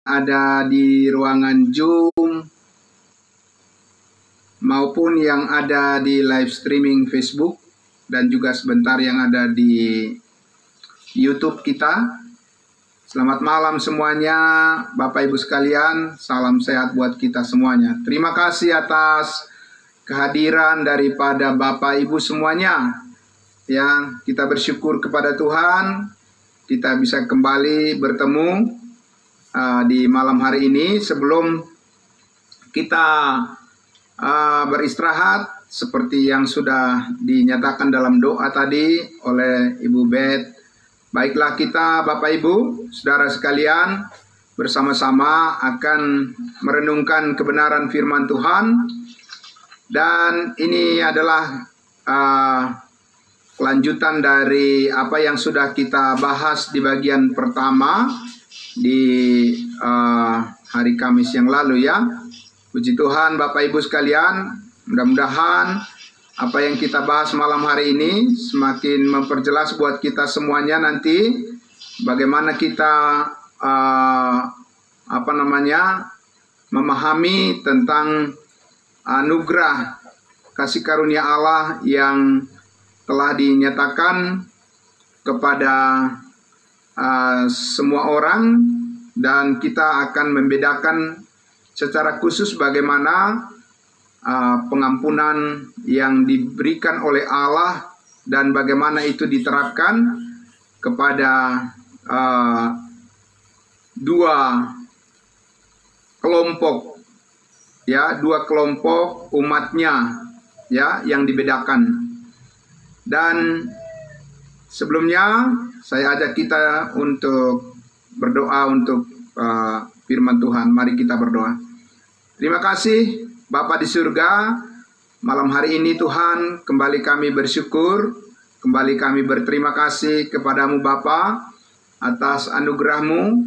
ada di ruangan Zoom maupun yang ada di live streaming Facebook dan juga sebentar yang ada di YouTube kita. Selamat malam semuanya, Bapak Ibu sekalian, salam sehat buat kita semuanya. Terima kasih atas kehadiran daripada Bapak Ibu semuanya. Ya, kita bersyukur kepada Tuhan, kita bisa kembali bertemu di malam hari ini. Sebelum kita beristirahat, seperti yang sudah dinyatakan dalam doa tadi oleh Ibu Beth, baiklah kita Bapak Ibu, saudara sekalian, bersama-sama akan merenungkan kebenaran firman Tuhan. Dan ini adalah kelanjutan dari apa yang sudah kita bahas di bagian pertama di hari Kamis yang lalu ya. Puji Tuhan Bapak Ibu sekalian, mudah-mudahan apa yang kita bahas malam hari ini semakin memperjelas buat kita semuanya nanti bagaimana kita memahami tentang anugerah kasih karunia Allah yang telah dinyatakan kepada semua orang, dan kita akan membedakan secara khusus bagaimana pengampunan yang diberikan oleh Allah dan bagaimana itu diterapkan kepada dua kelompok ya, dua kelompok umatnya ya, yang dibedakan. Dan sebelumnya saya ajak kita untuk berdoa untuk firman Tuhan. Mari kita berdoa. Terima kasih Bapa di surga, malam hari ini Tuhan, kembali kami bersyukur, kembali kami berterima kasih kepadamu Bapa atas anugerah-Mu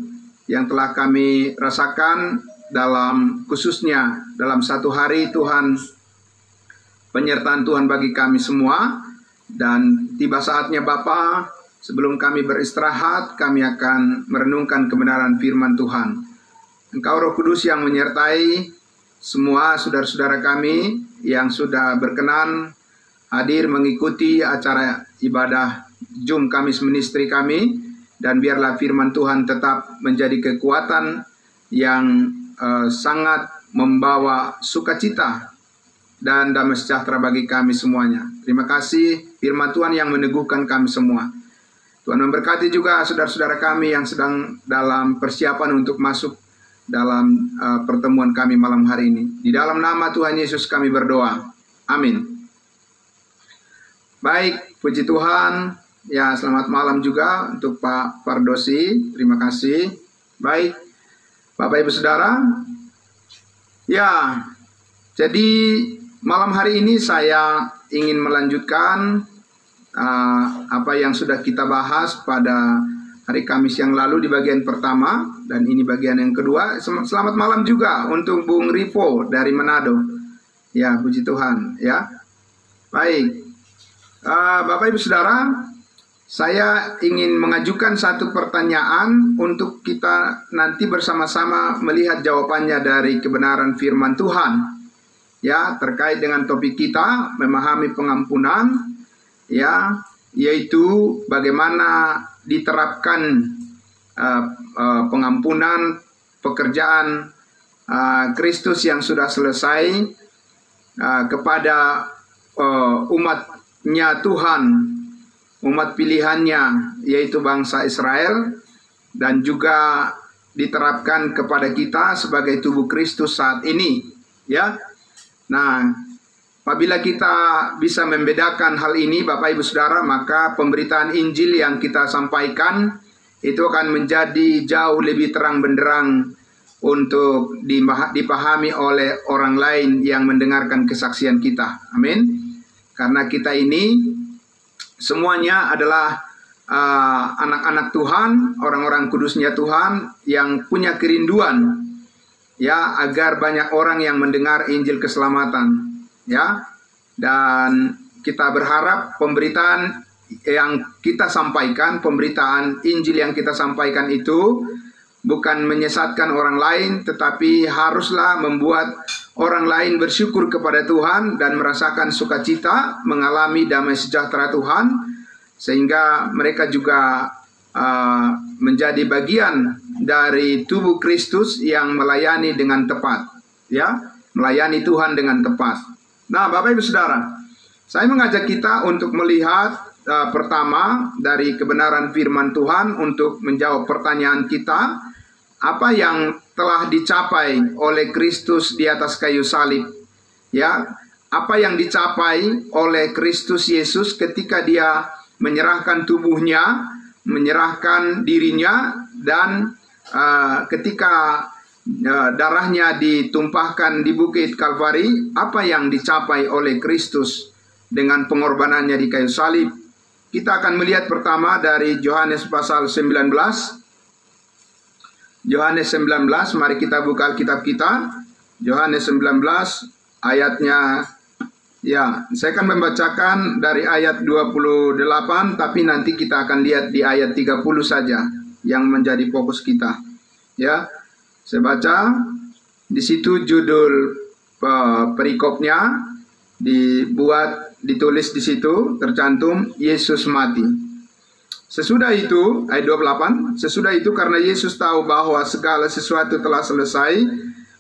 yang telah kami rasakan dalam khususnya dalam satu hari Tuhan, penyertaan Tuhan bagi kami semua. Dan tiba saatnya Bapa, sebelum kami beristirahat, kami akan merenungkan kebenaran firman Tuhan. Engkau Roh Kudus yang menyertai semua saudara-saudara kami yang sudah berkenan hadir mengikuti acara ibadah Zoom Kamis Ministry kami, dan biarlah firman Tuhan tetap menjadi kekuatan yang sangat membawa sukacita dan damai sejahtera bagi kami semuanya. Terima kasih firman Tuhan yang meneguhkan kami semua. Tuhan memberkati juga saudara-saudara kami yang sedang dalam persiapan untuk masuk dalam pertemuan kami malam hari ini. Di dalam nama Tuhan Yesus kami berdoa. Amin. Baik, puji Tuhan. Ya, selamat malam juga untuk Pak Pardosi. Terima kasih. Baik, Bapak Ibu Saudara. Ya, jadi malam hari ini saya ingin melanjutkan apa yang sudah kita bahas pada hari Kamis yang lalu di bagian pertama, dan ini bagian yang kedua. Selamat malam juga untuk Bung Rivo dari Manado. Ya, puji Tuhan ya. Baik, Bapak Ibu Saudara, saya ingin mengajukan satu pertanyaan untuk kita nanti bersama-sama melihat jawabannya dari kebenaran firman Tuhan. Ya, terkait dengan topik kita memahami pengampunan, ya, yaitu bagaimana diterapkan pengampunan pekerjaan Kristus yang sudah selesai kepada umatnya Tuhan, umat pilihannya, yaitu bangsa Israel, dan juga diterapkan kepada kita sebagai tubuh Kristus saat ini ya. Nah, apabila kita bisa membedakan hal ini Bapak Ibu Saudara, maka pemberitaan Injil yang kita sampaikan itu akan menjadi jauh lebih terang benderang untuk dipahami oleh orang lain yang mendengarkan kesaksian kita. Amin. Karena kita ini semuanya adalah anak-anak Tuhan, orang-orang kudusnya Tuhan yang punya kerinduan ya, agar banyak orang yang mendengar Injil keselamatan ya. Dan kita berharap pemberitaan yang kita sampaikan, pemberitaan Injil yang kita sampaikan itu bukan menyesatkan orang lain, tetapi haruslah membuat orang lain bersyukur kepada Tuhan dan merasakan sukacita, mengalami damai sejahtera Tuhan, sehingga mereka juga menjadi bagian dari tubuh Kristus yang melayani dengan tepat, ya, melayani Tuhan dengan tepat. Nah, Bapak Ibu Saudara, saya mengajak kita untuk melihat pertama dari kebenaran firman Tuhan untuk menjawab pertanyaan kita, apa yang telah dicapai oleh Kristus di atas kayu salib, ya, apa yang dicapai oleh Kristus Yesus ketika Dia menyerahkan tubuhnya, menyerahkan dirinya, dan ketika darahnya ditumpahkan di bukit Kalvari, apa yang dicapai oleh Kristus dengan pengorbanannya di kayu salib. Kita akan melihat pertama dari Yohanes pasal 19. Yohanes 19, mari kita buka Alkitab kita. Yohanes 19 ayatnya, ya, saya akan membacakan dari ayat 28, tapi nanti kita akan lihat di ayat 30 saja yang menjadi fokus kita. Ya, saya baca di situ judul perikopnya ditulis di situ, tercantum Yesus mati. Sesudah itu, ayat 28, sesudah itu karena Yesus tahu bahwa segala sesuatu telah selesai,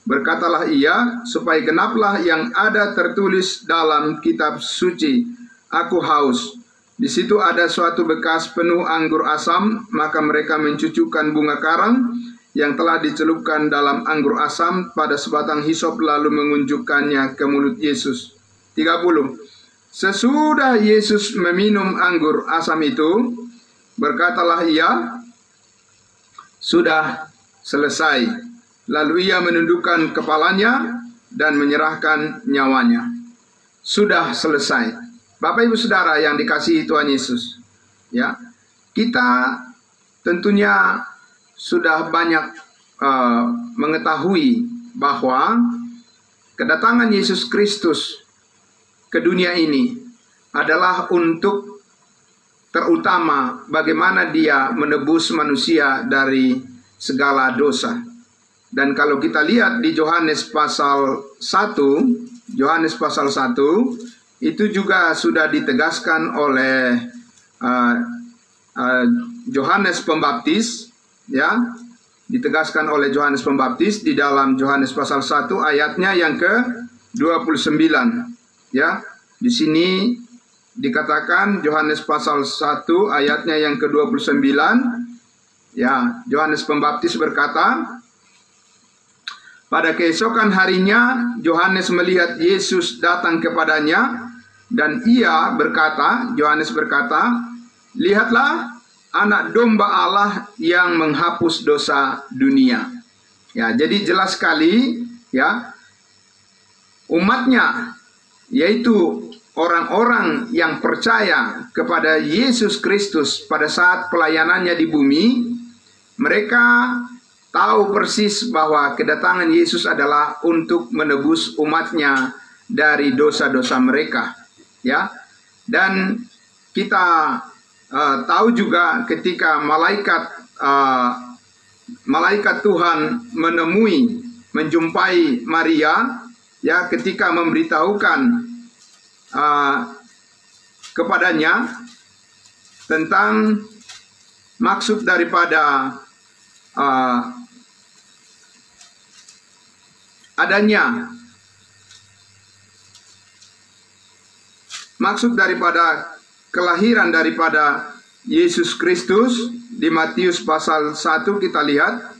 berkatalah Ia, supaya genaplah yang ada tertulis dalam kitab suci, aku haus. Di situ ada suatu bekas penuh anggur asam, maka mereka mencucukkan bunga karang yang telah dicelupkan dalam anggur asam pada sebatang hisop, lalu mengunjukkannya ke mulut Yesus. 30. Sesudah Yesus meminum anggur asam itu, berkatalah Ia, sudah selesai. Lalu Ia menundukkan kepalanya dan menyerahkan nyawanya. Sudah selesai. Bapak Ibu Saudara yang dikasihi Tuhan Yesus, ya, kita tentunya sudah banyak mengetahui bahwa kedatangan Yesus Kristus ke dunia ini adalah untuk terutama bagaimana Dia menebus manusia dari segala dosa. Dan kalau kita lihat di Yohanes pasal 1, Yohanes pasal 1 itu juga sudah ditegaskan oleh Yohanes Pembaptis, ya, ditegaskan oleh Yohanes Pembaptis di dalam Yohanes pasal 1 ayatnya yang ke-29. Ya, di sini dikatakan Yohanes pasal 1 ayatnya yang ke-29. Ya, Yohanes Pembaptis berkata, pada keesokan harinya Yohanes melihat Yesus datang kepadanya, dan ia berkata, Yohanes berkata, lihatlah anak domba Allah yang menghapus dosa dunia. Ya, jadi jelas sekali, ya, umatnya, yaitu orang-orang yang percaya kepada Yesus Kristus pada saat pelayanannya di bumi, mereka tahu persis bahwa kedatangan Yesus adalah untuk menebus umatnya dari dosa-dosa mereka, ya. Dan kita tahu juga ketika malaikat Tuhan menjumpai Maria, ya, ketika memberitahukan kepadanya tentang maksud daripada kelahiran daripada Yesus Kristus. Di Matius pasal 1 kita lihat,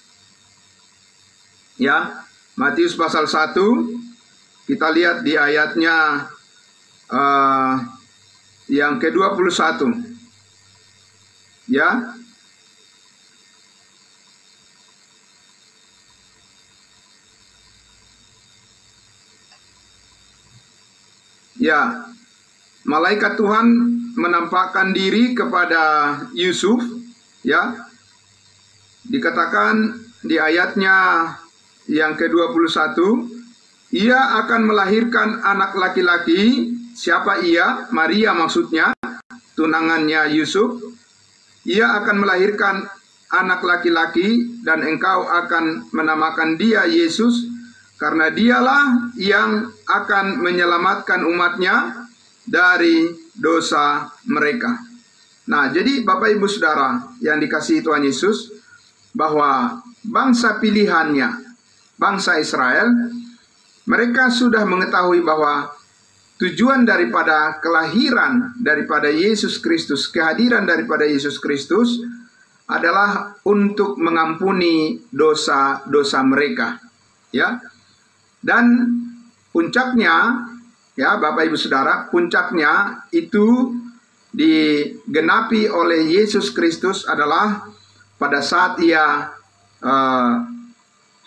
ya, Matius pasal 1 kita lihat di ayatnya yang ke-21, ya. Ya, malaikat Tuhan menampakkan diri kepada Yusuf, ya. Dikatakan di ayatnya yang ke-21, ia akan melahirkan anak laki-laki. Siapa ia? Maria maksudnya, tunangannya Yusuf. Ia akan melahirkan anak laki-laki, dan engkau akan menamakan dia Yesus, karena dialah yang akan menyelamatkan umatnya dari dosa mereka. Nah, jadi Bapak Ibu Saudara yang dikasihi Tuhan Yesus, bahwa bangsa pilihannya, bangsa Israel, mereka sudah mengetahui bahwa tujuan daripada kelahiran daripada Yesus Kristus, kehadiran daripada Yesus Kristus adalah untuk mengampuni dosa-dosa mereka, ya. Dan puncaknya, ya Bapak Ibu Saudara, puncaknya itu digenapi oleh Yesus Kristus adalah pada saat ia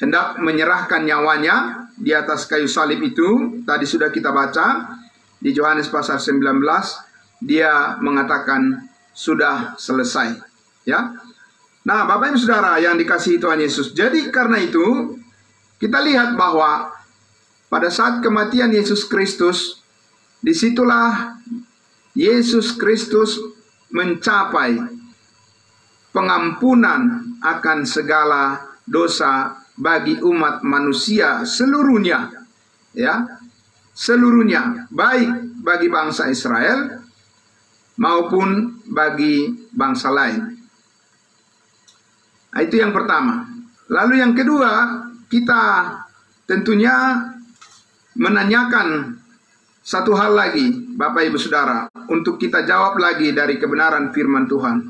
hendak menyerahkan nyawanya di atas kayu salib itu. Tadi sudah kita baca di Yohanes pasal 19, dia mengatakan sudah selesai, ya. Nah, Bapak Ibu Saudara yang dikasihi Tuhan Yesus, jadi karena itu kita lihat bahwa pada saat kematian Yesus Kristus, disitulah Yesus Kristus mencapai pengampunan akan segala dosa bagi umat manusia seluruhnya, ya, seluruhnya, baik bagi bangsa Israel maupun bagi bangsa lain. Nah, itu yang pertama. Lalu yang kedua, kita tentunya menanyakan satu hal lagi, Bapak Ibu Saudara, untuk kita jawab lagi dari kebenaran firman Tuhan.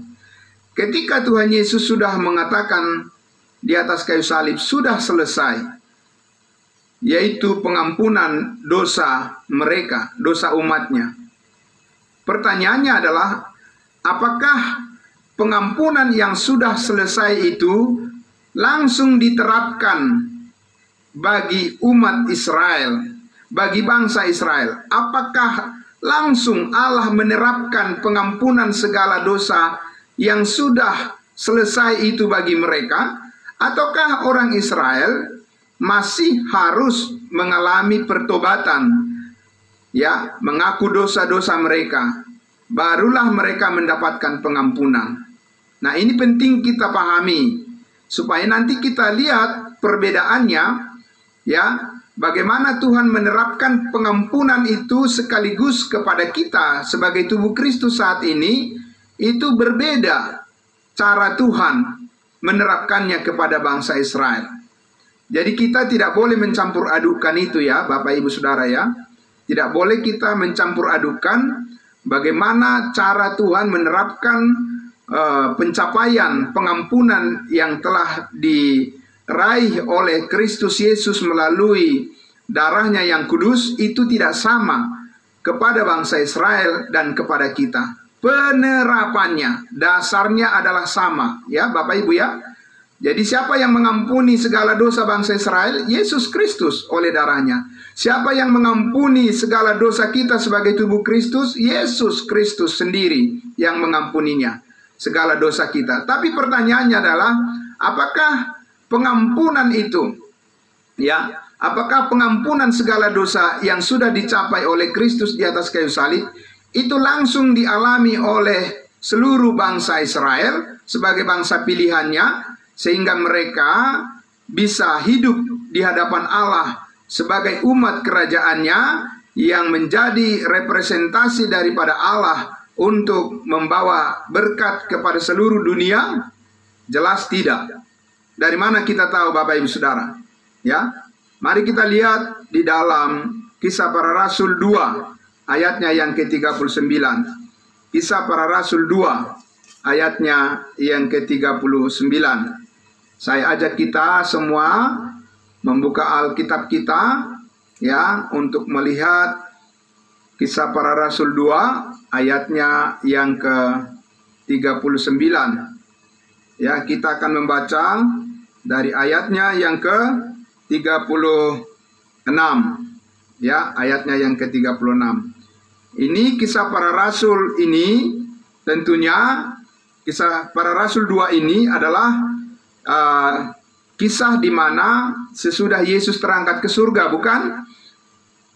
Ketika Tuhan Yesus sudah mengatakan di atas kayu salib sudah selesai, yaitu pengampunan dosa mereka, dosa umatnya. Pertanyaannya adalah, apakah pengampunan yang sudah selesai itu langsung diterapkan bagi umat Israel, bagi bangsa Israel? Apakah langsung Allah menerapkan pengampunan segala dosa yang sudah selesai itu bagi mereka? Ataukah orang Israel masih harus mengalami pertobatan, ya, mengaku dosa-dosa mereka, barulah mereka mendapatkan pengampunan? Nah, ini penting kita pahami, supaya nanti kita lihat perbedaannya, ya, bagaimana Tuhan menerapkan pengampunan itu sekaligus kepada kita sebagai tubuh Kristus saat ini. Itu berbeda cara Tuhan menerapkannya kepada bangsa Israel. Jadi kita tidak boleh mencampur adukan itu, ya Bapak Ibu Saudara, ya. Tidak boleh kita mencampur adukan bagaimana cara Tuhan menerapkan pencapaian pengampunan yang telah diraih oleh Kristus Yesus melalui darahnya yang kudus. Itu tidak sama kepada bangsa Israel dan kepada kita. Penerapannya, dasarnya adalah sama, ya Bapak Ibu, ya. Jadi siapa yang mengampuni segala dosa bangsa Israel? Yesus Kristus oleh darahnya. Siapa yang mengampuni segala dosa kita sebagai tubuh Kristus? Yesus Kristus sendiri yang mengampuninya, segala dosa kita. Tapi pertanyaannya adalah, apakah pengampunan itu, ya, apakah pengampunan segala dosa yang sudah dicapai oleh Kristus di atas kayu salib itu langsung dialami oleh seluruh bangsa Israel sebagai bangsa pilihannya, sehingga mereka bisa hidup di hadapan Allah sebagai umat kerajaannya yang menjadi representasi daripada Allah untuk membawa berkat kepada seluruh dunia? Jelas tidak. Dari mana kita tahu, Bapak Ibu Saudara? Ya, mari kita lihat di dalam Kisah Para Rasul 2 ayatnya yang ke-39. Kisah Para Rasul 2 ayatnya yang ke-39. Saya ajak kita semua membuka Alkitab kita, ya, untuk melihat Kisah Para Rasul 2 ayatnya yang ke-39. Ya, kita akan membaca dari ayatnya yang ke-36. Ya, ayatnya yang ke-36. Ini Kisah Para Rasul ini, tentunya Kisah Para Rasul 2 ini adalah kisah di mana sesudah Yesus terangkat ke surga, bukan?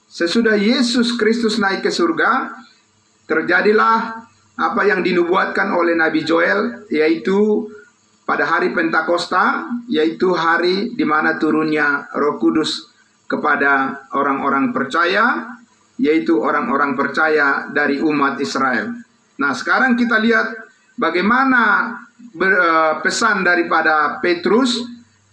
Sesudah Yesus Kristus naik ke surga, terjadilah apa yang dinubuatkan oleh Nabi Joel, yaitu pada hari Pentakosta, yaitu hari di mana turunnya Roh Kudus kepada orang-orang percaya, yaitu orang-orang percaya dari umat Israel. Nah, sekarang kita lihat bagaimana pesan daripada Petrus,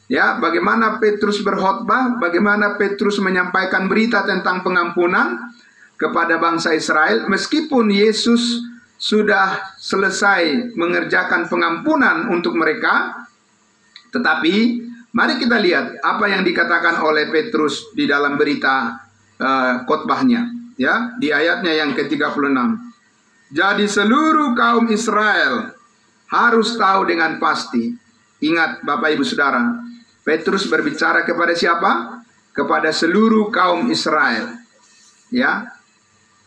ya, bagaimana Petrus berkhotbah, bagaimana Petrus menyampaikan berita tentang pengampunan kepada bangsa Israel, meskipun Yesus sudah selesai mengerjakan pengampunan untuk mereka. Tetapi mari kita lihat apa yang dikatakan oleh Petrus di dalam berita khotbahnya, ya, di ayatnya yang ke-36. Jadi seluruh kaum Israel harus tahu dengan pasti. Ingat Bapak Ibu Saudara, Petrus berbicara kepada siapa? Kepada seluruh kaum Israel. Ya,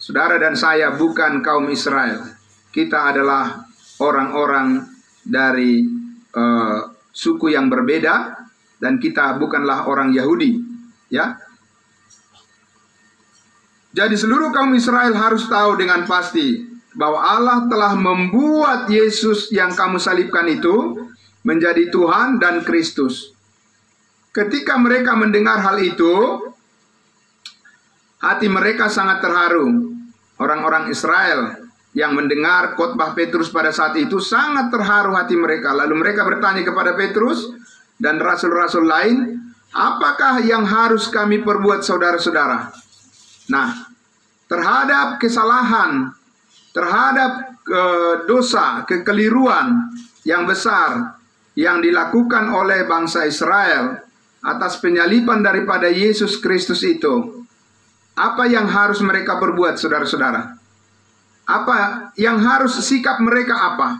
saudara dan saya bukan kaum Israel. Kita adalah orang-orang dari suku yang berbeda, dan kita bukanlah orang Yahudi, ya. Jadi seluruh kaum Israel harus tahu dengan pasti bahwa Allah telah membuat Yesus yang kamu salibkan itu menjadi Tuhan dan Kristus. Ketika mereka mendengar hal itu, hati mereka sangat terharu. Orang-orang Israel yang mendengar khotbah Petrus pada saat itu sangat terharu hati mereka. Lalu mereka bertanya kepada Petrus dan rasul-rasul lain, apakah yang harus kami perbuat saudara-saudara? Nah, terhadap kesalahan, terhadap dosa, kekeliruan yang besar yang dilakukan oleh bangsa Israel atas penyaliban daripada Yesus Kristus itu, apa yang harus mereka perbuat, saudara-saudara? Apa yang harus sikap mereka apa?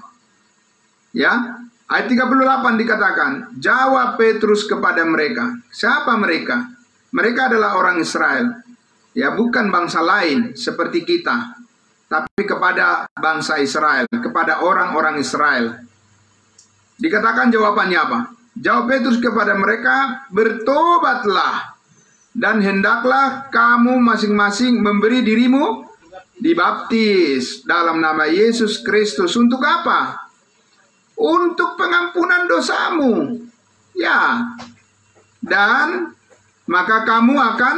Ya, ayat 38 dikatakan, jawab Petrus kepada mereka. Siapa mereka? Mereka adalah orang Israel. Ya, bukan bangsa lain seperti kita, tapi kepada bangsa Israel, kepada orang-orang Israel. Dikatakan jawabannya apa? Jawab Petrus kepada mereka, bertobatlah dan hendaklah kamu masing-masing memberi dirimu dibaptis dalam nama Yesus Kristus. Untuk apa? Untuk pengampunan dosamu. Ya. Dan maka kamu akan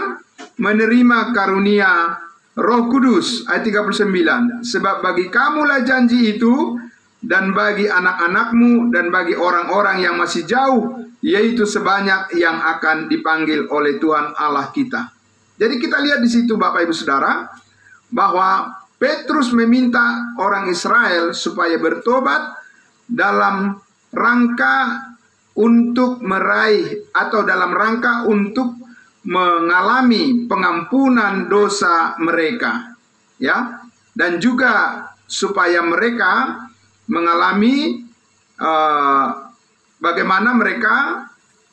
menerima karunia Roh Kudus. Ayat 39. Sebab bagi kamulah janji itu, dan bagi anak-anakmu, dan bagi orang-orang yang masih jauh, yaitu sebanyak yang akan dipanggil oleh Tuhan Allah kita. Jadi kita lihat di situ Bapak Ibu Saudara, bahwa Petrus meminta orang Israel supaya bertobat dalam rangka untuk meraih atau dalam rangka untuk mengalami pengampunan dosa mereka, ya, dan juga supaya mereka mengalami bagaimana mereka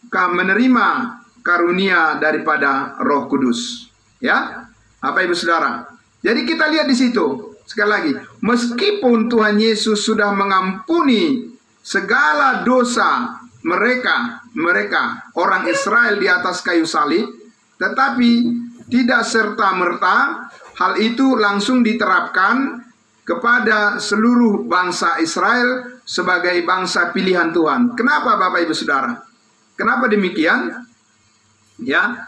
menerima karunia daripada Roh Kudus, ya, Bapak Ibu Saudara. Jadi kita lihat di situ sekali lagi, meskipun Tuhan Yesus sudah mengampuni segala dosa mereka orang Israel di atas kayu salib, tetapi tidak serta-merta hal itu langsung diterapkan kepada seluruh bangsa Israel sebagai bangsa pilihan Tuhan. Kenapa Bapak Ibu Saudara? Kenapa demikian? Ya,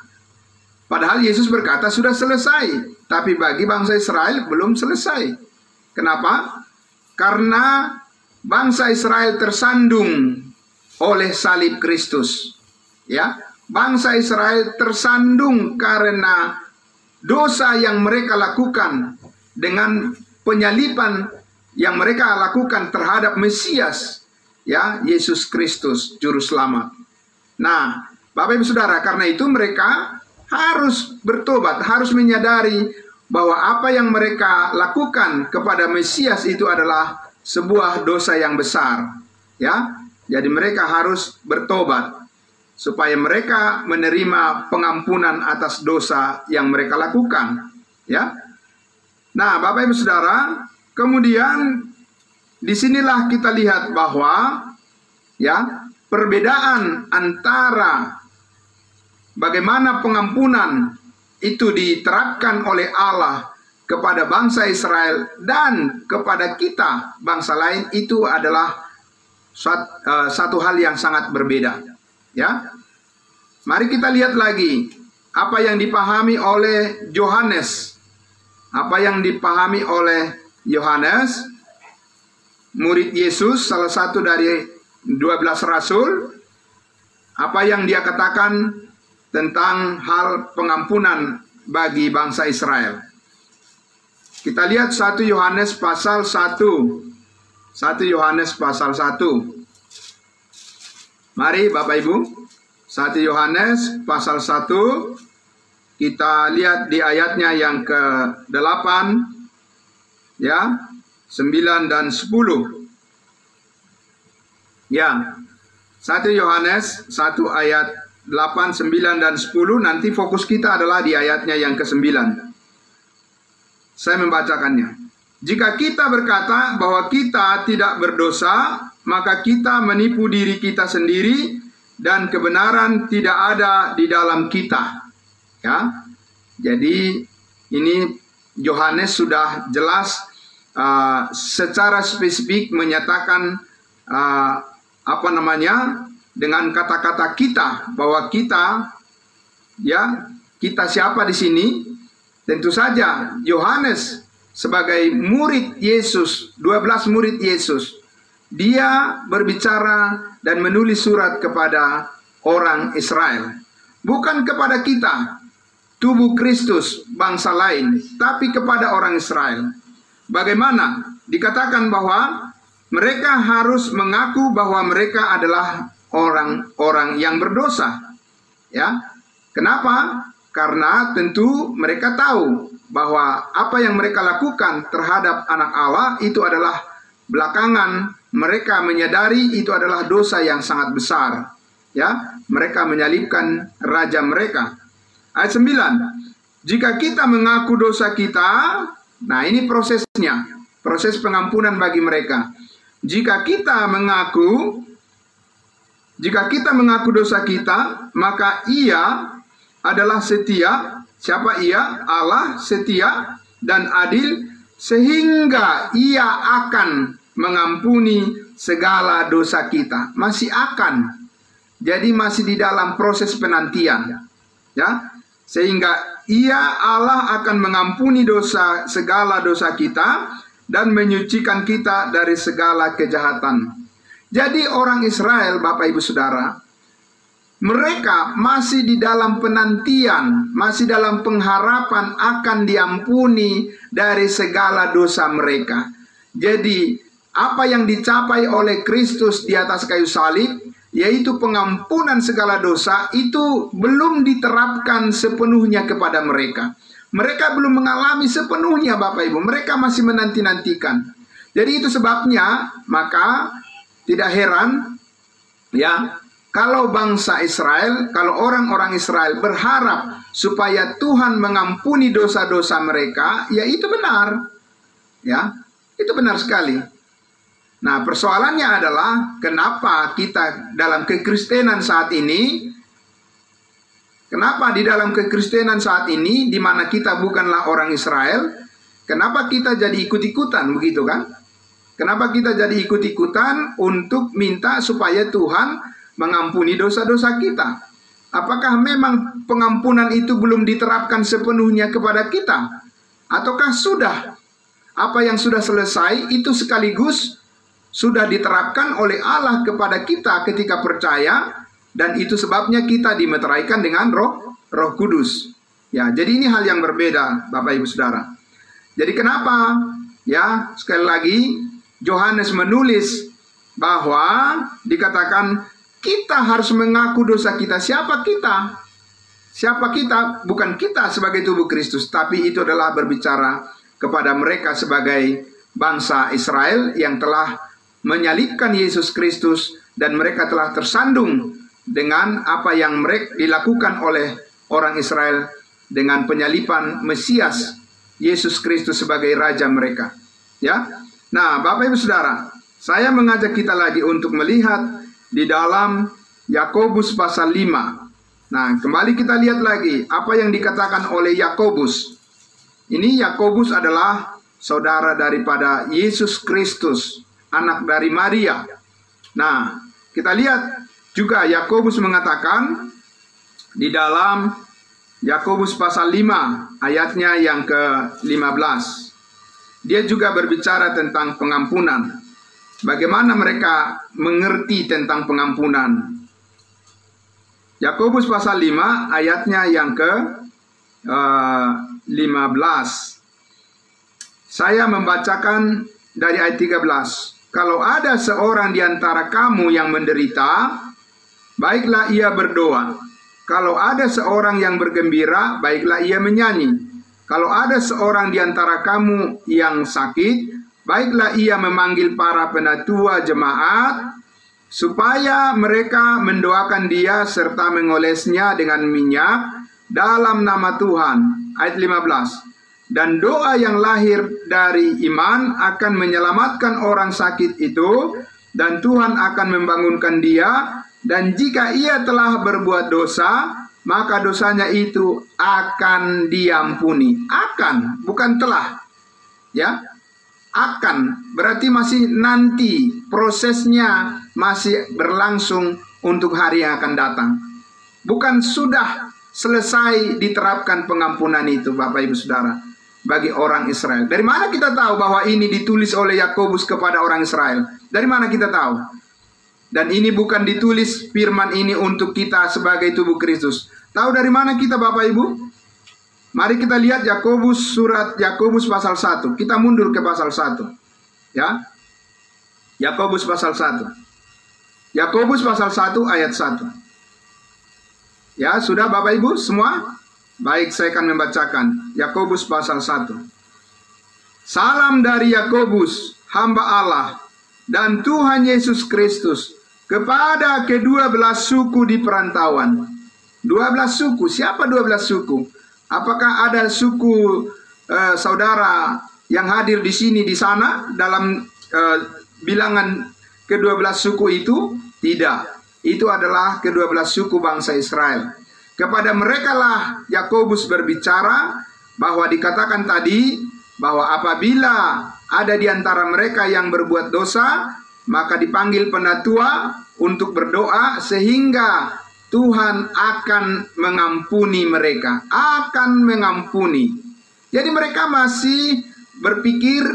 padahal Yesus berkata sudah selesai, tapi bagi bangsa Israel belum selesai. Kenapa? Karena bangsa Israel tersandung oleh salib Kristus. Ya, bangsa Israel tersandung karena dosa yang mereka lakukan dengan penyaliban yang mereka lakukan terhadap Mesias, ya, Yesus Kristus juru selamat. Nah, Bapak Ibu Saudara, karena itu mereka harus bertobat, harus menyadari bahwa apa yang mereka lakukan kepada Mesias itu adalah sebuah dosa yang besar, ya. Jadi mereka harus bertobat supaya mereka menerima pengampunan atas dosa yang mereka lakukan, ya. Nah, Bapak Ibu Saudara, kemudian disinilah kita lihat bahwa, ya, perbedaan antara bagaimana pengampunan itu diterapkan oleh Allah kepada bangsa Israel dan kepada kita bangsa lain itu adalah satu hal yang sangat berbeda. Ya, mari kita lihat lagi apa yang dipahami oleh Yohanes. Apa yang dipahami oleh Yohanes, murid Yesus, salah satu dari 12 rasul. Apa yang dia katakan tentang hal pengampunan bagi bangsa Israel. Kita lihat 1 Yohanes pasal 1. 1 Yohanes pasal 1. Mari Bapak Ibu, 1 Yohanes pasal 1. Kita lihat di ayatnya yang ke-8, ya, 9 dan 10. Ya, 1 Yohanes 1 ayat 8, 9, dan 10. Nanti fokus kita adalah di ayatnya yang ke-9. Saya membacakannya. Jika kita berkata bahwa kita tidak berdosa, maka kita menipu diri kita sendiri dan kebenaran tidak ada di dalam kita. Ya, jadi ini Yohanes sudah jelas secara spesifik menyatakan dengan kata-kata kita, bahwa kita, ya, kita siapa di sini? Tentu saja Yohanes sebagai murid Yesus, 12 murid Yesus, dia berbicara dan menulis surat kepada orang Israel, bukan kepada kita, tubuh Kristus, bangsa lain, tapi kepada orang Israel. Bagaimana? Dikatakan bahwa mereka harus mengaku bahwa mereka adalah orang-orang yang berdosa. Ya, kenapa? Karena tentu mereka tahu bahwa apa yang mereka lakukan terhadap anak Allah itu adalah belakangan mereka menyadari itu adalah dosa yang sangat besar. Ya, mereka menyalibkan raja mereka. Ayat 9. Jika kita mengaku dosa kita, nah ini prosesnya, proses pengampunan bagi mereka. Jika kita mengaku dosa kita, maka Ia adalah setia. Siapa Ia? Allah setia dan adil, sehingga Ia akan mengampuni segala dosa kita. Masih akan. Jadi masih di dalam proses penantian. Ya, sehingga Ia, Allah, akan mengampuni segala dosa kita dan menyucikan kita dari segala kejahatan. Jadi orang Israel, Bapak Ibu Saudara, mereka masih di dalam penantian, masih dalam pengharapan akan diampuni dari segala dosa mereka. Jadi apa yang dicapai oleh Kristus di atas kayu salib, yaitu pengampunan segala dosa, itu belum diterapkan sepenuhnya kepada mereka. Mereka belum mengalami sepenuhnya, Bapak Ibu. Mereka masih menanti-nantikan. Jadi itu sebabnya, maka tidak heran, ya, kalau bangsa Israel, kalau orang-orang Israel berharap supaya Tuhan mengampuni dosa-dosa mereka, ya itu benar. Ya, itu benar sekali. Nah, persoalannya adalah kenapa kita dalam kekristenan saat ini, kenapa di dalam kekristenan saat ini, di mana kita bukanlah orang Israel, kenapa kita jadi ikut-ikutan, begitu kan? Kenapa kita jadi ikut-ikutan untuk minta supaya Tuhan mengampuni dosa-dosa kita? Apakah memang pengampunan itu belum diterapkan sepenuhnya kepada kita? Ataukah sudah? Apa yang sudah selesai itu sekaligus sudah diterapkan oleh Allah kepada kita ketika percaya, dan itu sebabnya kita dimeteraikan dengan Roh Kudus. Ya, jadi ini hal yang berbeda, Bapak Ibu Saudara. Jadi kenapa? Ya, sekali lagi Yohanes menulis bahwa dikatakan kita harus mengaku dosa kita. Siapa kita? Siapa kita? Bukan kita sebagai tubuh Kristus, tapi itu adalah berbicara kepada mereka sebagai bangsa Israel yang telah menyalibkan Yesus Kristus, dan mereka telah tersandung dengan apa yang mereka dilakukan oleh orang Israel dengan penyaliban Mesias Yesus Kristus sebagai raja mereka. Ya. Nah, Bapak Ibu Saudara, saya mengajak kita lagi untuk melihat di dalam Yakobus pasal 5. Nah, kembali kita lihat lagi apa yang dikatakan oleh Yakobus. Ini Yakobus adalah saudara daripada Yesus Kristus, anak dari Maria. Nah, kita lihat juga Yakobus mengatakan di dalam Yakobus pasal 5 ayatnya yang ke-15. Dia juga berbicara tentang pengampunan. Bagaimana mereka mengerti tentang pengampunan. Yakobus pasal 5 ayatnya yang ke-15. Saya membacakan dari ayat 13. Kalau ada seorang di antara kamu yang menderita, baiklah ia berdoa. Kalau ada seorang yang bergembira, baiklah ia menyanyi. Kalau ada seorang di antara kamu yang sakit, baiklah ia memanggil para penatua jemaat, supaya mereka mendoakan dia serta mengolesnya dengan minyak dalam nama Tuhan. Ayat 15. Dan doa yang lahir dari iman akan menyelamatkan orang sakit itu, dan Tuhan akan membangunkan dia, dan jika ia telah berbuat dosa, maka dosanya itu akan diampuni. Akan, bukan telah. Ya, akan, berarti masih nanti, prosesnya masih berlangsung untuk hari yang akan datang. Bukan sudah selesai diterapkan pengampunan itu, Bapak Ibu Saudara, bagi orang Israel. Dari mana kita tahu bahwa ini ditulis oleh Yakobus kepada orang Israel? Dari mana kita tahu? Dan ini bukan ditulis firman ini untuk kita sebagai tubuh Kristus. Tahu dari mana kita, Bapak Ibu? Mari kita lihat Yakobus, surat Yakobus pasal 1. Kita mundur ke pasal 1. Ya. Yakobus pasal 1. Yakobus pasal 1 ayat 1. Ya, sudah Bapak Ibu semua? Baik, saya akan membacakan Yakobus pasal 1. Salam dari Yakobus, hamba Allah, dan Tuhan Yesus Kristus, kepada kedua belas suku di perantauan. 12 suku, siapa 12 suku? Apakah ada suku saudara yang hadir di sini, di sana, dalam bilangan ke-12 suku itu? Tidak. Itu adalah ke-12 suku bangsa Israel. Kepada mereka lah Yakobus berbicara, bahwa dikatakan tadi bahwa apabila ada di antara mereka yang berbuat dosa, maka dipanggil penatua untuk berdoa sehingga Tuhan akan mengampuni mereka, akan mengampuni. Jadi mereka masih berpikir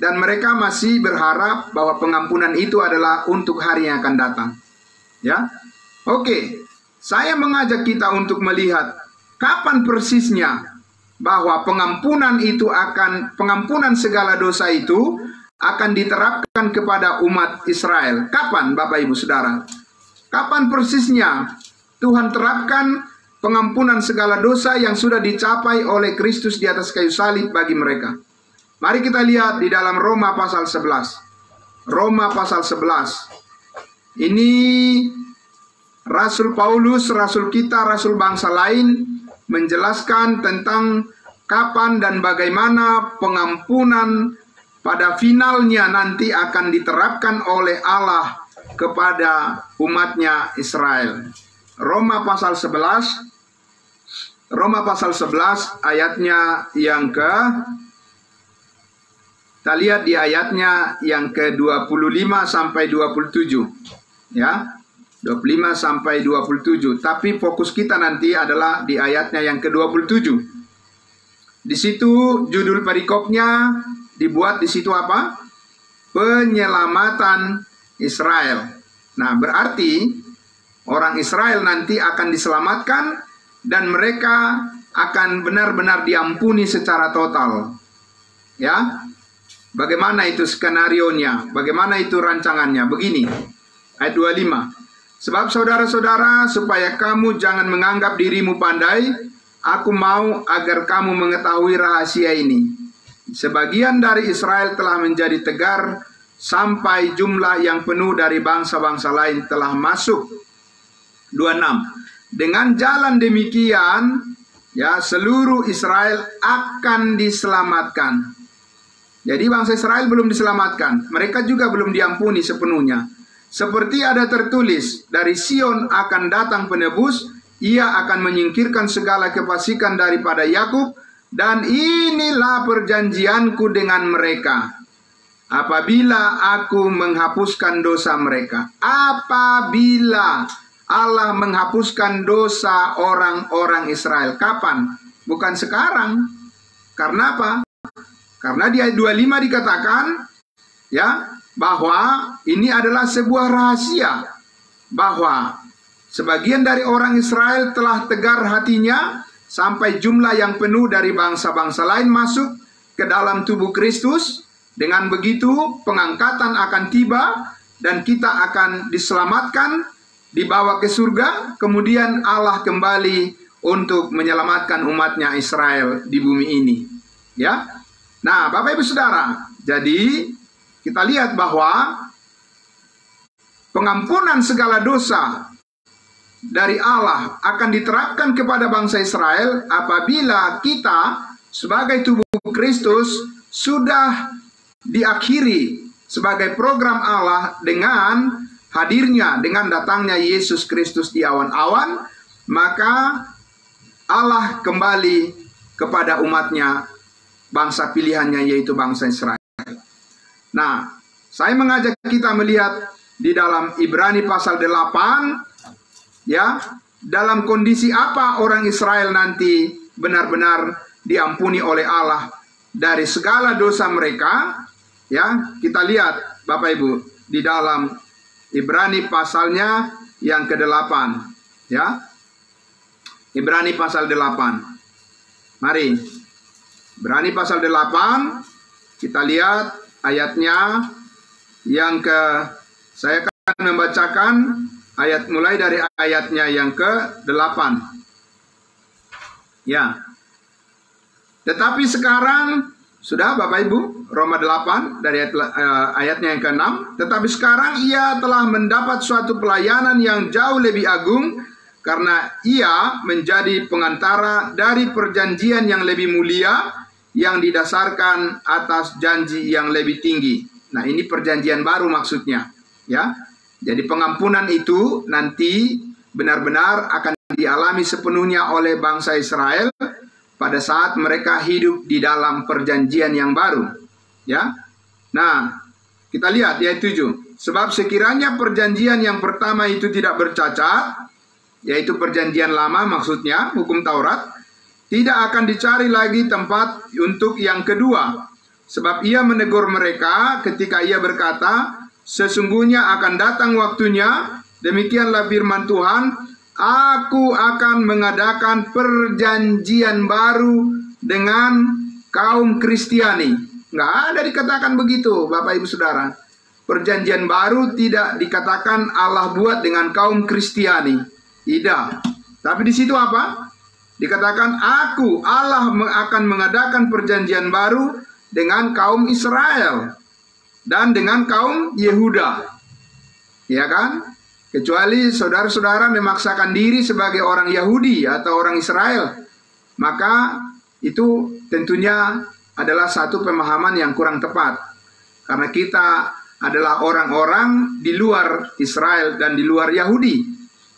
dan mereka masih berharap bahwa pengampunan itu adalah untuk hari yang akan datang. Ya, oke. Saya mengajak kita untuk melihat kapan persisnya bahwa pengampunan segala dosa itu akan diterapkan kepada umat Israel. Kapan, Bapak Ibu Saudara? Kapan persisnya Tuhan terapkan pengampunan segala dosa yang sudah dicapai oleh Kristus di atas kayu salib bagi mereka? Mari kita lihat di dalam Roma pasal 11. Roma pasal 11. Ini Rasul Paulus, rasul kita, rasul bangsa lain, menjelaskan tentang kapan dan bagaimana pengampunan pada finalnya nanti akan diterapkan oleh Allah kepada umatnya Israel. Roma pasal 11. Roma pasal 11 ayatnya yang kita lihat di ayatnya yang ke-25 sampai 27. Ya. 25 sampai 27. Tapi fokus kita nanti adalah di ayatnya yang ke-27. Di situ judul perikopnya dibuat di situ apa? Penyelamatan Israel. Nah, berarti orang Israel nanti akan diselamatkan dan mereka akan benar-benar diampuni secara total. Ya. Bagaimana itu skenarionya? Bagaimana itu rancangannya? Begini. Ayat 25. Sebab saudara-saudara, supaya kamu jangan menganggap dirimu pandai, aku mau agar kamu mengetahui rahasia ini. Sebagian dari Israel telah menjadi tegar, sampai jumlah yang penuh dari bangsa-bangsa lain telah masuk. 26. Dengan jalan demikian, ya, seluruh Israel akan diselamatkan. Jadi bangsa Israel belum diselamatkan. Mereka juga belum diampuni sepenuhnya. Seperti ada tertulis, dari Sion akan datang penebus, ia akan menyingkirkan segala kefasikan daripada Yakub, dan inilah perjanjianku dengan mereka. apabila aku menghapuskan dosa mereka. Apabila Allah menghapuskan dosa orang-orang Israel. Kapan? Bukan sekarang. Karena apa? Karena di ayat 25 dikatakan ya, bahwa ini adalah sebuah rahasia, bahwa sebagian dari orang Israel telah tegar hatinya sampai jumlah yang penuh dari bangsa-bangsa lain masuk ke dalam tubuh Kristus. Dengan begitu pengangkatan akan tiba dan kita akan diselamatkan, dibawa ke surga. Kemudian Allah kembali untuk menyelamatkan umatnya Israel di bumi ini. Ya, nah Bapak Ibu Saudara, jadi kita lihat bahwa pengampunan segala dosa dari Allah akan diterapkan kepada bangsa Israel apabila kita sebagai tubuh Kristus sudah diakhiri sebagai program Allah dengan hadirnya, dengan datangnya Yesus Kristus di awan-awan. Maka Allah kembali kepada umatnya, bangsa pilihannya, yaitu bangsa Israel. Nah, saya mengajak kita melihat di dalam Ibrani pasal 8, ya, dalam kondisi apa orang Israel nanti benar-benar diampuni oleh Allah dari segala dosa mereka. Ya, kita lihat Bapak Ibu di dalam Ibrani pasalnya yang ke-8, ya. Ibrani pasal 8. Mari. Ibrani pasal 8, kita lihat ayatnya yang saya akan membacakan ayat mulai dari ayatnya yang ke-8. Ya. Tetapi sekarang sudah Bapak Ibu, Roma 8 dari ayatnya yang ke-6. Tetapi sekarang ia telah mendapat suatu pelayanan yang jauh lebih agung, karena ia menjadi pengantara dari perjanjian yang lebih mulia, yang didasarkan atas janji yang lebih tinggi. Nah, ini perjanjian baru maksudnya, ya. Jadi pengampunan itu nanti benar-benar akan dialami sepenuhnya oleh bangsa Israel pada saat mereka hidup di dalam perjanjian yang baru, ya. Nah, kita lihat di ayat 7. Sebab sekiranya perjanjian yang pertama itu tidak bercacat, yaitu perjanjian lama maksudnya, hukum Taurat, tidak akan dicari lagi tempat untuk yang kedua. Sebab ia menegur mereka ketika ia berkata, sesungguhnya akan datang waktunya, demikianlah firman Tuhan, aku akan mengadakan perjanjian baru dengan kaum Kristiani. Nggak ada dikatakan begitu, Bapak Ibu Saudara. Perjanjian baru tidak dikatakan Allah buat dengan kaum Kristiani. Tidak. Tapi di situ apa? Dikatakan aku, Allah akan mengadakan perjanjian baru dengan kaum Israel dan dengan kaum Yehuda. Ya kan? Kecuali saudara-saudara memaksakan diri sebagai orang Yahudi atau orang Israel, maka itu tentunya adalah satu pemahaman yang kurang tepat. Karena kita adalah orang-orang di luar Israel dan di luar Yahudi.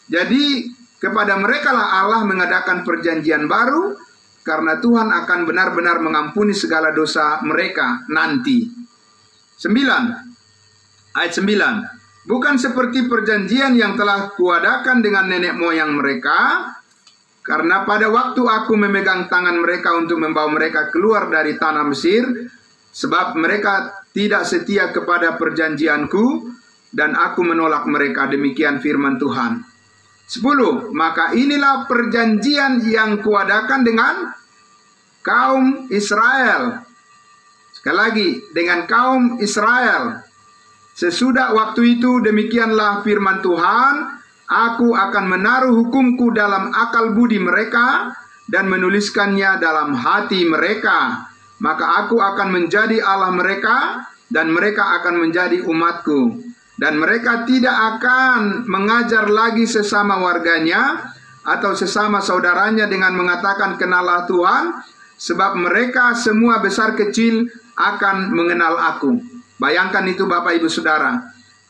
Jadi kepada mereka lah Allah mengadakan perjanjian baru, karena Tuhan akan benar-benar mengampuni segala dosa mereka nanti. 9. Ayat 9. Bukan seperti perjanjian yang telah kuadakan dengan nenek moyang mereka, karena pada waktu aku memegang tangan mereka untuk membawa mereka keluar dari tanah Mesir, sebab mereka tidak setia kepada perjanjianku, dan aku menolak mereka, demikian firman Tuhan. 10. Maka inilah perjanjian yang kuadakan dengan kaum Israel. Sekali lagi, dengan kaum Israel. Sesudah waktu itu, demikianlah firman Tuhan, aku akan menaruh hukumku dalam akal budi mereka dan menuliskannya dalam hati mereka. Maka aku akan menjadi Allah mereka dan mereka akan menjadi umatku. Dan mereka tidak akan mengajar lagi sesama warganya atau sesama saudaranya dengan mengatakan kenallah Tuhan, sebab mereka semua besar kecil akan mengenal aku. Bayangkan itu Bapak Ibu Saudara.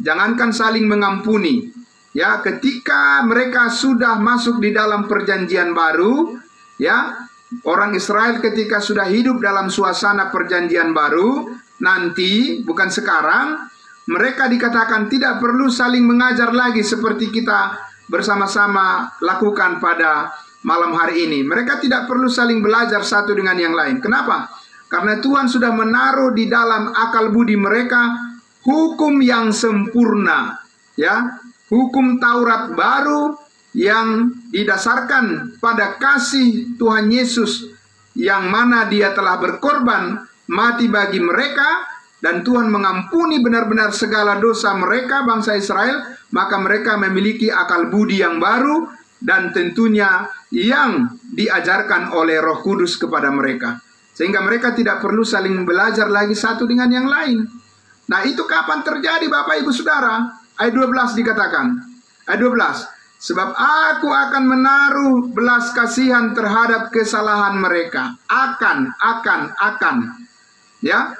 Jangankan saling mengampuni, ya, ketika mereka sudah masuk di dalam perjanjian baru, ya, orang Israel ketika sudah hidup dalam suasana perjanjian baru, nanti, bukan sekarang, mereka dikatakan tidak perlu saling mengajar lagi seperti kita bersama-sama lakukan pada malam hari ini. Mereka tidak perlu saling belajar satu dengan yang lain. Kenapa? Karena Tuhan sudah menaruh di dalam akal budi mereka hukum yang sempurna, ya, hukum Taurat baru yang didasarkan pada kasih Tuhan Yesus, yang mana Dia telah berkorban mati bagi mereka, dan Tuhan mengampuni benar-benar segala dosa mereka, bangsa Israel. Maka mereka memiliki akal budi yang baru, dan tentunya yang diajarkan oleh Roh Kudus kepada mereka, sehingga mereka tidak perlu saling belajar lagi satu dengan yang lain. Nah, itu kapan terjadi, Bapak Ibu Saudara? Ayat 12 dikatakan, ayat 12, sebab aku akan menaruh belas kasihan terhadap kesalahan mereka. Akan, ya,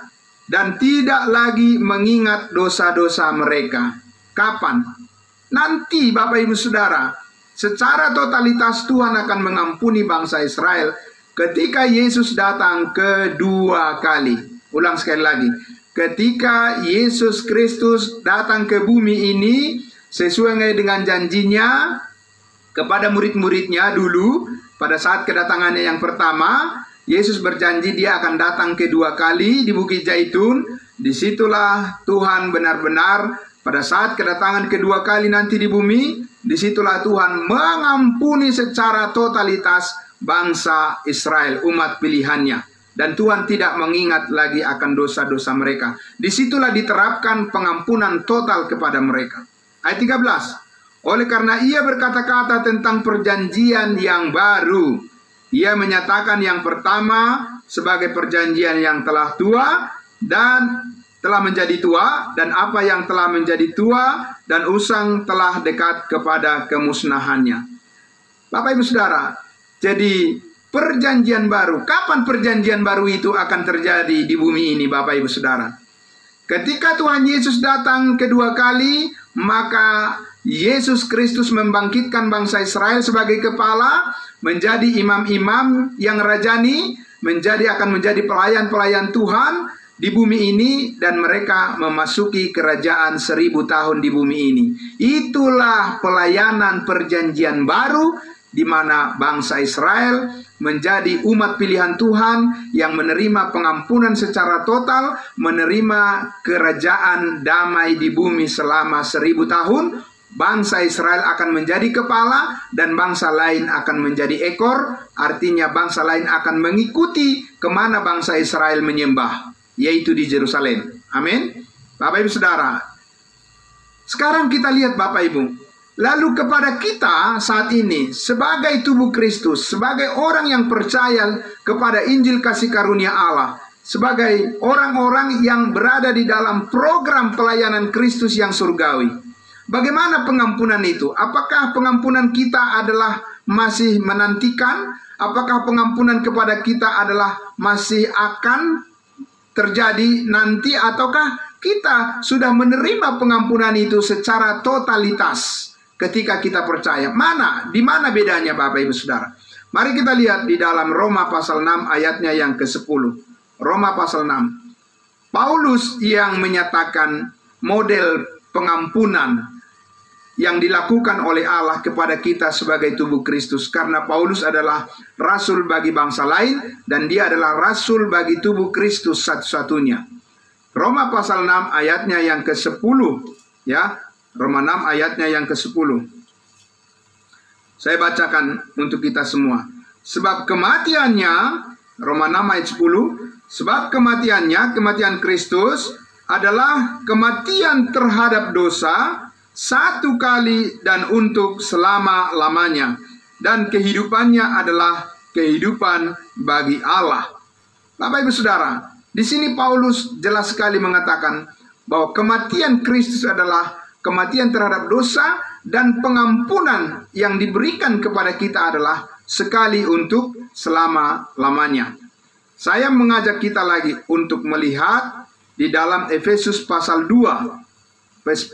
dan tidak lagi mengingat dosa-dosa mereka. Kapan? Nanti, Bapak Ibu Saudara, secara totalitas Tuhan akan mengampuni bangsa Israel ketika Yesus datang kedua kali. Ulang sekali lagi. Ketika Yesus Kristus datang ke bumi ini sesuai dengan janjinya kepada murid-muridnya dulu, pada saat kedatangannya yang pertama, Yesus berjanji Dia akan datang kedua kali di Bukit Zaitun. Disitulah Tuhan benar-benar pada saat kedatangan kedua kali nanti di bumi, disitulah Tuhan mengampuni secara totalitas bangsa Israel, umat pilihannya. Dan Tuhan tidak mengingat lagi akan dosa-dosa mereka. Disitulah diterapkan pengampunan total kepada mereka. Ayat 13. Oleh karena Ia berkata-kata tentang perjanjian yang baru, Ia menyatakan yang pertama sebagai perjanjian yang telah tua dan telah menjadi tua, dan apa yang telah menjadi tua dan usang telah dekat kepada kemusnahannya. Bapak Ibu Saudara, jadi perjanjian baru, kapan perjanjian baru itu akan terjadi di bumi ini, Bapak Ibu Saudara? Ketika Tuhan Yesus datang kedua kali, maka Yesus Kristus membangkitkan bangsa Israel sebagai kepala, menjadi imam-imam yang rajani, akan menjadi pelayan-pelayan Tuhan di bumi ini, dan mereka memasuki kerajaan 1000 tahun di bumi ini. Itulah pelayanan perjanjian baru, di mana bangsa Israel menjadi umat pilihan Tuhan yang menerima pengampunan secara total, menerima kerajaan damai di bumi selama 1000 tahun. Bangsa Israel akan menjadi kepala dan bangsa lain akan menjadi ekor. Artinya bangsa lain akan mengikuti kemana bangsa Israel menyembah, yaitu di Yerusalem. Amin. Bapak Ibu Saudara, sekarang kita lihat Bapak Ibu, lalu kepada kita saat ini sebagai tubuh Kristus, sebagai orang yang percaya kepada Injil kasih karunia Allah, sebagai orang-orang yang berada di dalam program pelayanan Kristus yang surgawi, bagaimana pengampunan itu? Apakah pengampunan kita adalah masih menantikan? Apakah pengampunan kepada kita adalah masih akan terjadi nanti, ataukah kita sudah menerima pengampunan itu secara totalitas ketika kita percaya? Di mana bedanya Bapak Ibu Saudara? Mari kita lihat di dalam Roma pasal 6 ayatnya yang ke-10. Roma pasal 6. Paulus yang menyatakan model pengampunan yang dilakukan oleh Allah kepada kita sebagai tubuh Kristus. Karena Paulus adalah rasul bagi bangsa lain, dan dia adalah rasul bagi tubuh Kristus satu-satunya. Roma pasal 6 ayatnya yang ke-10, ya. Roma 6 ayatnya yang ke-10. Saya bacakan untuk kita semua. Sebab kematiannya, Roma 6 ayat 10, sebab kematiannya, kematian Kristus adalah kematian terhadap dosa satu kali dan untuk selama-lamanya, dan kehidupannya adalah kehidupan bagi Allah. Bapak Ibu Saudara, di sini Paulus jelas sekali mengatakan bahwa kematian Kristus adalah kematian terhadap dosa, dan pengampunan yang diberikan kepada kita adalah sekali untuk selama-lamanya. Saya mengajak kita lagi untuk melihat di dalam Efesus pasal 2.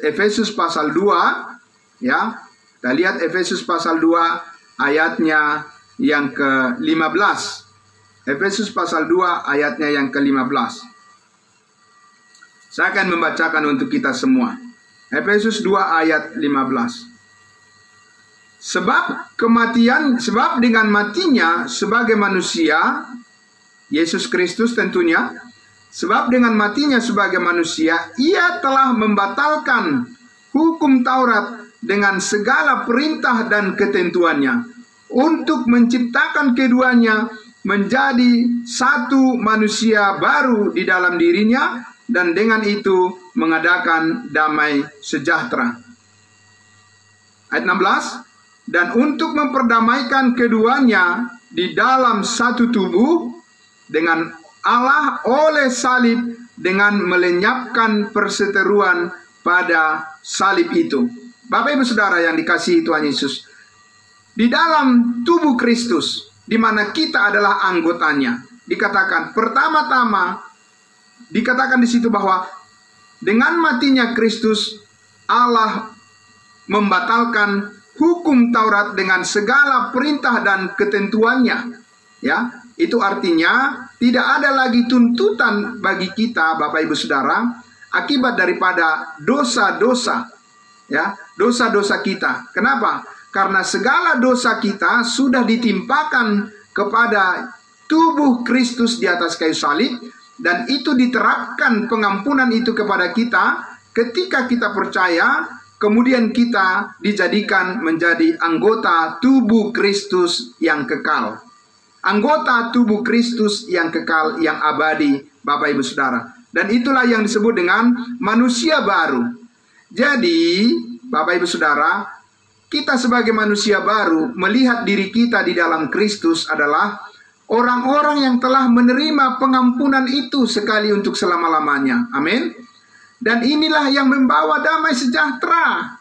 Efesus pasal 2, ya. Kita lihat Efesus pasal 2 ayatnya yang ke-15. Efesus pasal 2 ayatnya yang ke-15. Saya akan membacakan untuk kita semua. Efesus 2 ayat 15. Sebab dengan matinya sebagai manusia, Yesus Kristus tentunya, sebab dengan matinya sebagai manusia, ia telah membatalkan hukum Taurat dengan segala perintah dan ketentuannya, untuk menciptakan keduanya menjadi satu manusia baru di dalam dirinya, dan dengan itu mengadakan damai sejahtera. Ayat 16, dan untuk memperdamaikan keduanya di dalam satu tubuh dengan Allah oleh salib, dengan melenyapkan perseteruan pada salib itu. Bapak Ibu Saudara yang dikasihi Tuhan Yesus, di dalam tubuh Kristus, di mana kita adalah anggotanya, dikatakan pertama-tama, dikatakan di situ bahwa dengan matinya Kristus, Allah membatalkan hukum Taurat dengan segala perintah dan ketentuannya. Ya, itu artinya tidak ada lagi tuntutan bagi kita, Bapak Ibu Saudara, akibat daripada dosa-dosa, ya, dosa-dosa kita. Kenapa? Karena segala dosa kita sudah ditimpakan kepada tubuh Kristus di atas kayu salib, dan itu diterapkan pengampunan itu kepada kita ketika kita percaya, kemudian kita dijadikan menjadi anggota tubuh Kristus yang kekal. Anggota tubuh Kristus yang kekal, yang abadi, Bapak Ibu Saudara. Dan itulah yang disebut dengan manusia baru. Jadi, Bapak Ibu Saudara, kita sebagai manusia baru melihat diri kita di dalam Kristus adalah orang-orang yang telah menerima pengampunan itu sekali untuk selama-lamanya. Amin. Dan inilah yang membawa damai sejahtera.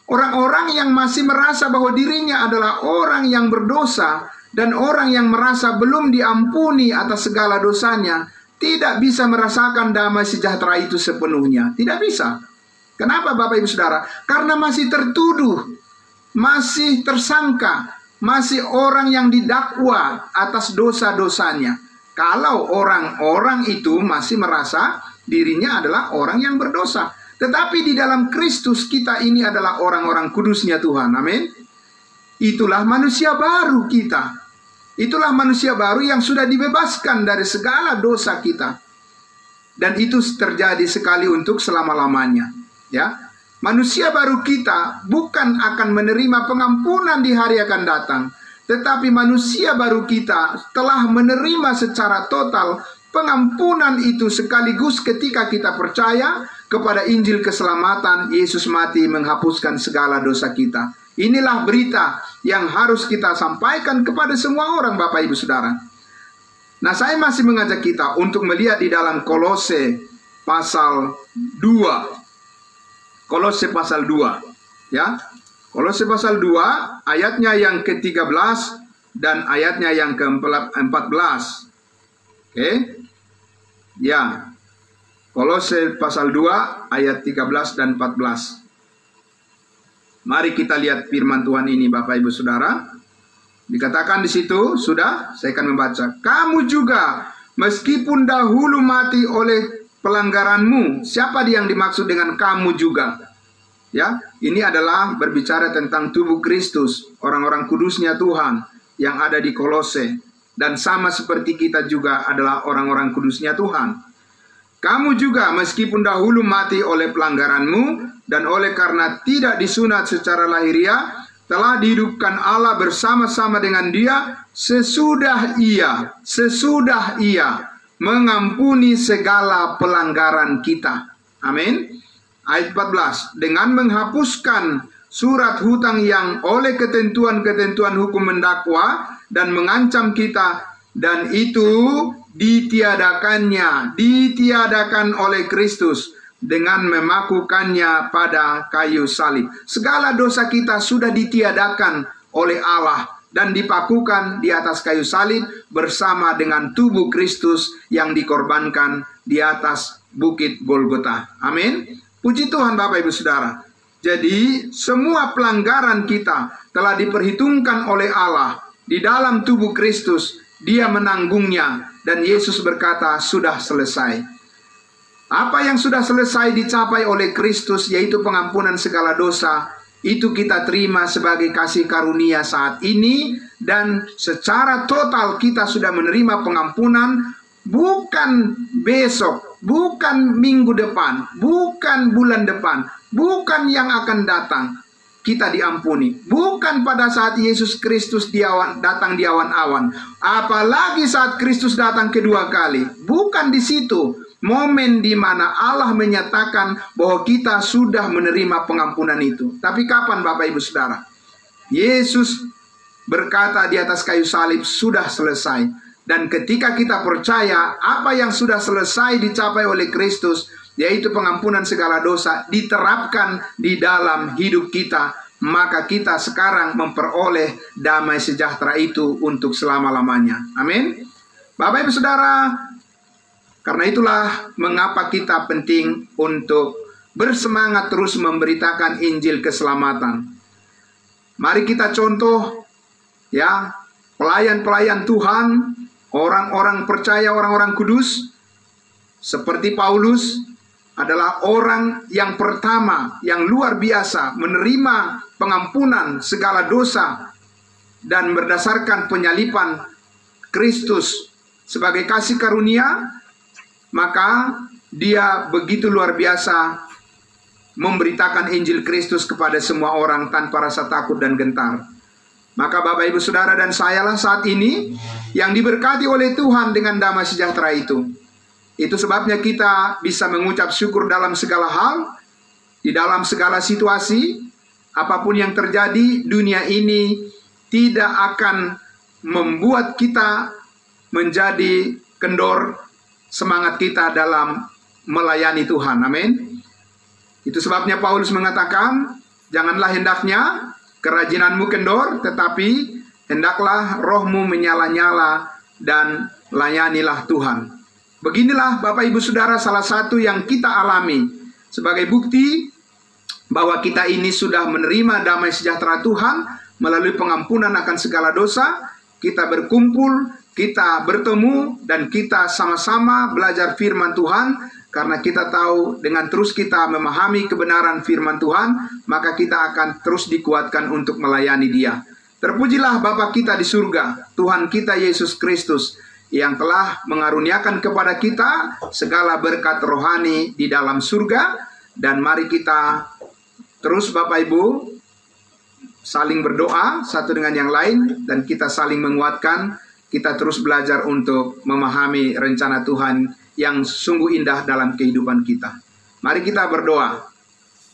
Orang-orang yang masih merasa bahwa dirinya adalah orang yang berdosa, dan orang yang merasa belum diampuni atas segala dosanya, tidak bisa merasakan damai sejahtera itu sepenuhnya. Tidak bisa. Kenapa Bapak Ibu Saudara? Karena masih tertuduh, masih tersangka, masih orang yang didakwa atas dosa-dosanya. Kalau orang-orang itu masih merasa dirinya adalah orang yang berdosa. Tetapi di dalam Kristus kita ini adalah orang-orang kudusnya Tuhan. Amin. Itulah manusia baru kita. Itulah manusia baru yang sudah dibebaskan dari segala dosa kita. Dan itu terjadi sekali untuk selama-lamanya. Ya, manusia baru kita bukan akan menerima pengampunan di hari akan datang, tetapi manusia baru kita telah menerima secara total pengampunan itu sekaligus ketika kita percaya kepada Injil keselamatan. Yesus mati menghapuskan segala dosa kita. Inilah berita yang harus kita sampaikan kepada semua orang, Bapak Ibu Saudara. Nah, saya masih mengajak kita untuk melihat di dalam Kolose pasal 2. Kolose pasal 2, ya. Kolose pasal 2 ayatnya yang ke-13 dan ayatnya yang ke-14. Oke. Ya. Kolose pasal 2 ayat 13 dan 14. Mari kita lihat firman Tuhan ini, Bapak Ibu Saudara. Dikatakan di situ, sudah, saya akan membaca. Kamu juga meskipun dahulu mati oleh pelanggaranmu. Siapa yang dimaksud dengan kamu juga? Ya, ini adalah berbicara tentang tubuh Kristus, orang-orang kudusnya Tuhan yang ada di Kolose, dan sama seperti kita juga adalah orang-orang kudusnya Tuhan. Kamu juga meskipun dahulu mati oleh pelanggaranmu dan oleh karena tidak disunat secara lahiriah, telah dihidupkan Allah bersama-sama dengan Dia sesudah ia mengampuni segala pelanggaran kita. Amin. Ayat 14, dengan menghapuskan surat hutang yang oleh ketentuan-ketentuan hukum mendakwa dan mengancam kita, dan itu ditiadakan oleh Kristus dengan memakukannya pada kayu salib. Segala dosa kita sudah ditiadakan oleh Allah dan dipakukan di atas kayu salib bersama dengan tubuh Kristus yang dikorbankan di atas bukit Golgota. Amin. Puji Tuhan Bapak Ibu Saudara. Jadi semua pelanggaran kita telah diperhitungkan oleh Allah di dalam tubuh Kristus. Dia menanggungnya dan Yesus berkata sudah selesai. Apa yang sudah selesai dicapai oleh Kristus, yaitu pengampunan segala dosa, itu kita terima sebagai kasih karunia saat ini, dan secara total kita sudah menerima pengampunan, bukan besok, bukan minggu depan, bukan bulan depan, bukan yang akan datang. Kita diampuni, bukan pada saat Yesus Kristus datang di awan-awan, apalagi saat Kristus datang kedua kali. Bukan di situ momen di mana Allah menyatakan bahwa kita sudah menerima pengampunan itu. Tapi kapan, Bapak Ibu Saudara? Yesus berkata di atas kayu salib, sudah selesai. Dan ketika kita percaya apa yang sudah selesai dicapai oleh Kristus, yaitu pengampunan segala dosa, diterapkan di dalam hidup kita, maka kita sekarang memperoleh damai sejahtera itu untuk selama-lamanya. Amin. Bapak Ibu Saudara, karena itulah mengapa kita penting untuk bersemangat terus memberitakan Injil keselamatan. Mari kita contoh, ya, pelayan-pelayan Tuhan, orang-orang percaya, orang-orang kudus, seperti Paulus, adalah orang yang pertama, yang luar biasa, menerima pengampunan segala dosa, dan berdasarkan penyalipan Kristus sebagai kasih karunia, maka dia begitu luar biasa memberitakan Injil Kristus kepada semua orang tanpa rasa takut dan gentar. Maka Bapak Ibu Saudara dan sayalah saat ini yang diberkati oleh Tuhan dengan damai sejahtera itu. Itu sebabnya kita bisa mengucap syukur dalam segala hal, di dalam segala situasi, apapun yang terjadi, dunia ini tidak akan membuat kita menjadi kendor semangat kita dalam melayani Tuhan. Amin. Itu sebabnya Paulus mengatakan, janganlah hendaknya kerajinanmu kendor, tetapi hendaklah rohmu menyala-nyala dan layanilah Tuhan. Beginilah Bapak Ibu Saudara salah satu yang kita alami sebagai bukti bahwa kita ini sudah menerima damai sejahtera Tuhan melalui pengampunan akan segala dosa. Kita berkumpul, kita bertemu, dan kita sama-sama belajar firman Tuhan. Karena kita tahu dengan terus kita memahami kebenaran firman Tuhan, maka kita akan terus dikuatkan untuk melayani Dia. Terpujilah Bapa kita di surga, Tuhan kita Yesus Kristus, yang telah mengaruniakan kepada kita segala berkat rohani di dalam surga. Dan mari kita terus Bapak Ibu saling berdoa satu dengan yang lain, dan kita saling menguatkan. Kita terus belajar untuk memahami rencana Tuhan yang sungguh indah dalam kehidupan kita. Mari kita berdoa.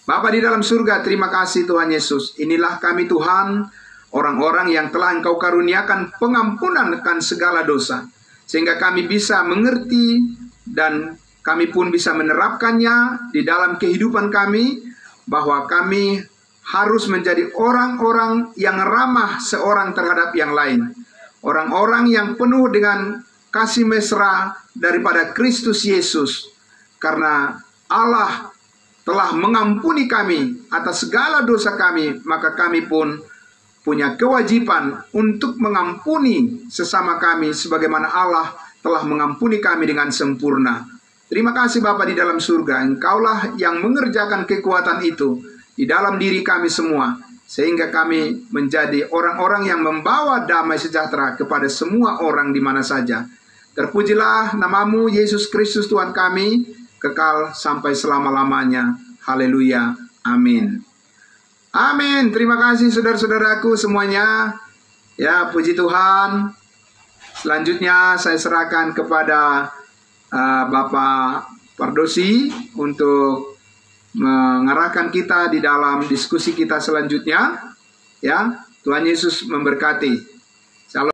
Bapa di dalam surga, terima kasih Tuhan Yesus. Inilah kami Tuhan, orang-orang yang telah Engkau karuniakan pengampunan akan segala dosa, sehingga kami bisa mengerti dan kami pun bisa menerapkannya di dalam kehidupan kami, bahwa kami harus menjadi orang-orang yang ramah seorang terhadap yang lain. Orang-orang yang penuh dengan kasih mesra daripada Kristus Yesus. Karena Allah telah mengampuni kami atas segala dosa kami, maka kami pun punya kewajiban untuk mengampuni sesama kami sebagaimana Allah telah mengampuni kami dengan sempurna. Terima kasih Bapa di dalam surga, Engkaulah yang mengerjakan kekuatan itu di dalam diri kami semua, sehingga kami menjadi orang-orang yang membawa damai sejahtera kepada semua orang di mana saja. Terpujilah namamu Yesus Kristus Tuhan kami, kekal sampai selama-lamanya. Haleluya. Amin. Amin. Terima kasih saudara-saudaraku semuanya. Ya, puji Tuhan. Selanjutnya saya serahkan kepada Bapak Pardosi untuk mengarahkan kita di dalam diskusi kita selanjutnya. Ya, Tuhan Yesus memberkati.